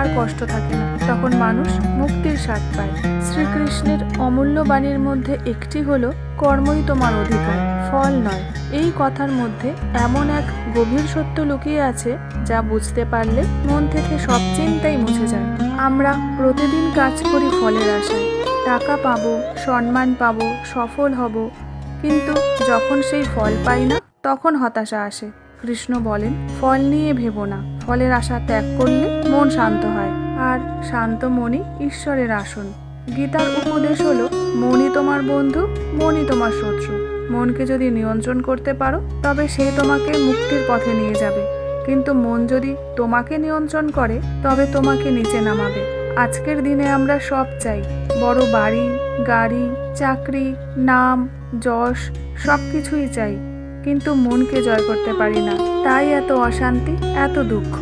আর কষ্ট থাকে না, তখন মানুষ মুক্তির স্বাদ পায়। শ্রীকৃষ্ণের অমূল্য বাণীর মধ্যে একটি হলো কর্মই তোমার অধিকার, ফল নয়। এই কথার মধ্যে এমন এক গভীর সত্য লুকিয়ে আছে যা বুঝতে পারলে মন থেকে সব চিন্তাই মুছে যায়। আমরা প্রতিদিন কাজ করি ফলের আশায়, টাকা পাবো, সম্মান পাবো, সফল হব, কিন্তু যখন সেই ফল পাই না তখন হতাশা আসে। কৃষ্ণ বলেন, ফল নিয়ে ভেবো না, ফলের আশা ত্যাগ করলে মন শান্ত হয়, আর শান্ত মনই ঈশ্বরের আসন। গীতার উপদেশ হলো, মনই তোমার বন্ধু, মনই তোমার শত্রু। মনকে যদি নিয়ন্ত্রণ করতে পারো তবে সে তোমাকে মুক্তির পথে নিয়ে যাবে, কিন্তু মন যদি তোমাকে নিয়ন্ত্রণ করে তবে তোমাকে নিচে নামাবে। আজকের দিনে আমরা সব চাই, বড় বাড়ি, গাড়ি, চাকরি, নাম, যশ, সব কিছুই চাই, কিন্তু মনকে জয় করতে পারি না, তাই এত অশান্তি, এত দুঃখ।